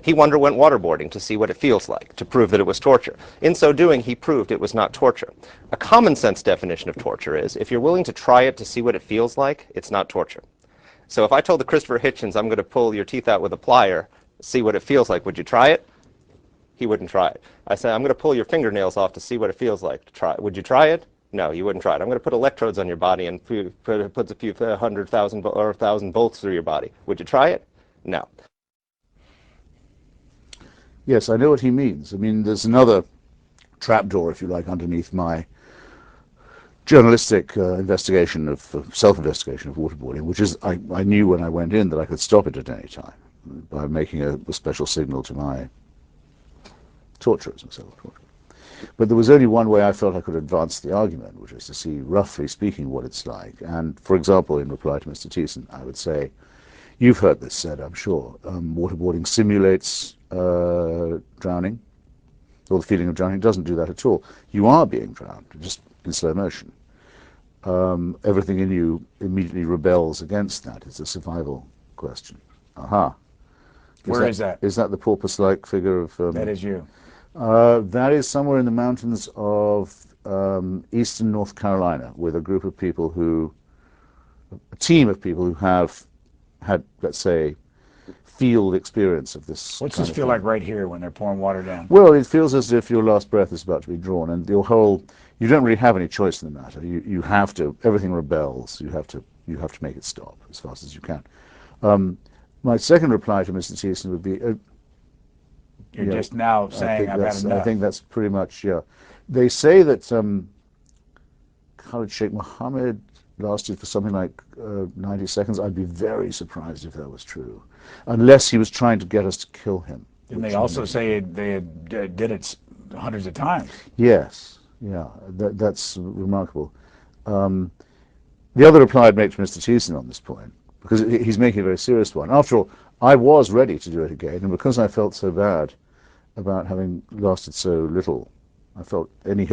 He underwent waterboarding to see what it feels like, to prove that it was torture. In so doing, he proved it was not torture. A common sense definition of torture is, if you're willing to try it to see what it feels like, it's not torture. So if I told the Christopher Hitchens, I'm going to pull your teeth out with a plier, see what it feels like, would you try it? He wouldn't try it. I said, I'm going to pull your fingernails off to see what it feels like to try it. Would you try it? No, you wouldn't try it. I'm going to put electrodes on your body and puts a few 100,000 or 1,000 bolts through your body. Would you try it? No. Yes, I know what he means. I mean, there's another trapdoor, if you like, underneath my journalistic investigation of self-investigation of waterboarding, which is I knew when I went in that I could stop it at any time by making a special signal to my torturers, myself. But there was only one way I felt I could advance the argument, which is to see, roughly speaking, what it's like. And, for example, in reply to Mr. Thiessen, I would say, you've heard this said, I'm sure, waterboarding simulates drowning, or the feeling of drowning. It doesn't do that at all. You are being drowned, just in slow motion. Everything in you immediately rebels against that. It's a survival question. Aha. Where is that? Is that the porpoise-like figure of... that is you. That is somewhere in the mountains of eastern North Carolina, with a group of people a team of people who have had, let's say, field experience of this. What's this feel like right here when they're pouring water down? Well, it feels as if your last breath is about to be drawn, and you don't really have any choice in the matter. You have to, everything rebels. You have to make it stop as fast as you can. My second reply to Mr. Thiessen would be, You're just now saying I've had enough. I think that's pretty much, yeah. They say that Khalid Sheikh Mohammed lasted for something like 90 seconds. I'd be very surprised if that was true, unless he was trying to get us to kill him. And they also say they did it hundreds of times. Yes, yeah, that's remarkable. The other reply I'd make to Mr. Thiessen on this point, because he's making a very serious one. After all, I was ready to do it again, and because I felt so bad about having lasted so little, I felt any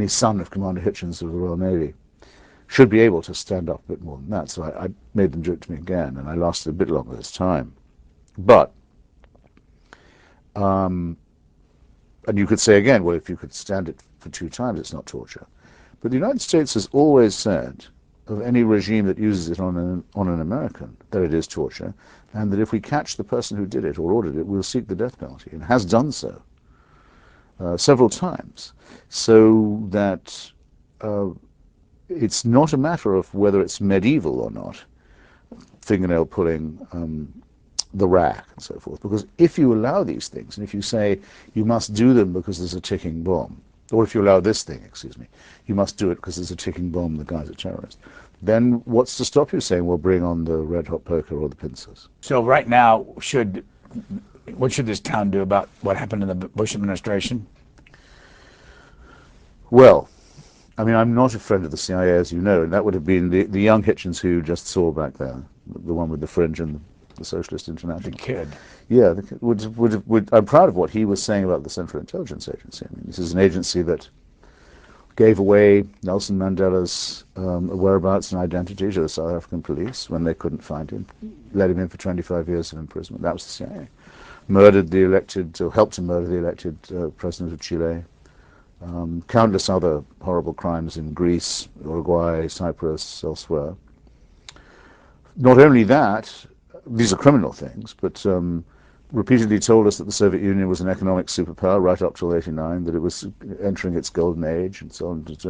son of Commander Hitchens of the Royal Navy should be able to stand up a bit more than that. So I made them do it to me again, and I lasted a bit longer this time. But, and you could say again, well, if you could stand it for 2 times, it's not torture. But the United States has always said of any regime that uses it on an American that it is torture, and that if we catch the person who did it or ordered it, we'll seek the death penalty, and has done so several times. So that it's not a matter of whether it's medieval or not, fingernail pulling, the rack and so forth, because if you allow these things, and if you say you must do them because there's a ticking bomb, or if you allow this thing, excuse me, you must do it because there's a ticking bomb, the guy's a terrorist, then what's to stop you saying, well, bring on the red-hot poker or the pincers? So right now, what should this town do about what happened in the Bush administration? Well, I mean, I'm not a friend of the CIA, as you know, and that would have been the young Hitchens who you just saw back there, the one with the fringe and the Socialist International. The kid. Yeah, the kid I'm proud of what he was saying about the Central Intelligence Agency. I mean, this is an agency that gave away Nelson Mandela's whereabouts and identity to the South African police when they couldn't find him, let him in for 25 years of imprisonment. That was the CIA. Murdered the elected, or helped to murder the elected president of Chile. Countless other horrible crimes in Greece, Uruguay, Cyprus, elsewhere. Not only that, these are criminal things, but repeatedly told us that the Soviet Union was an economic superpower right up till '89, that it was entering its golden age, and so on. It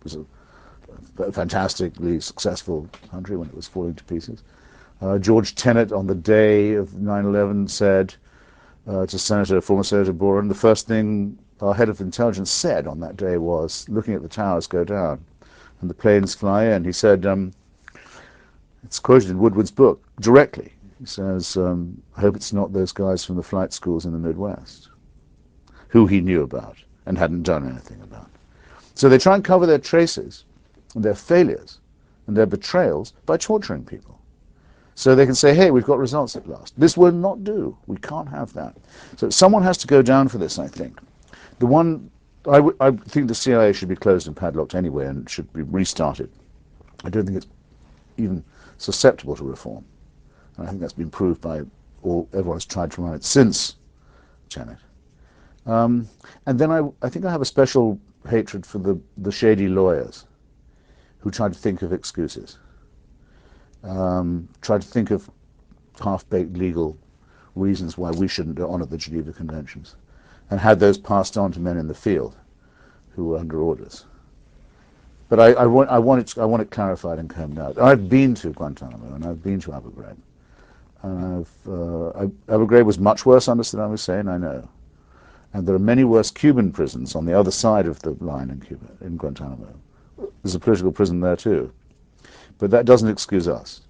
was a fantastically successful country when it was falling to pieces. George Tenet, on the day of 9/11, said to former Senator Boren, the first thing our head of intelligence said on that day was, looking at the towers go down and the planes fly in, he said, it's quoted in Woodward's book directly. He says, I hope it's not those guys from the flight schools in the Midwest, who he knew about and hadn't done anything about. So they try and cover their traces and their failures and their betrayals by torturing people. So they can say, hey, we've got results at last. This will not do. We can't have that. So someone has to go down for this, I think. I think the CIA should be closed and padlocked anyway and should be restarted. I don't think it's even susceptible to reform. And I think that's been proved by everyone's tried to run it since Janet. And then I think I have a special hatred for the shady lawyers who try to think of excuses, try to think of half-baked legal reasons why we shouldn't honor the Geneva Conventions, and had those passed on to men in the field who were under orders. But I want it clarified and combed out. I've been to Guantanamo and I've been to Abu Ghraib. Abu Ghraib was much worse under Saddam Hussein, I know. And there are many worse Cuban prisons on the other side of the line in Cuba, in Guantanamo. There's a political prison there too. But that doesn't excuse us.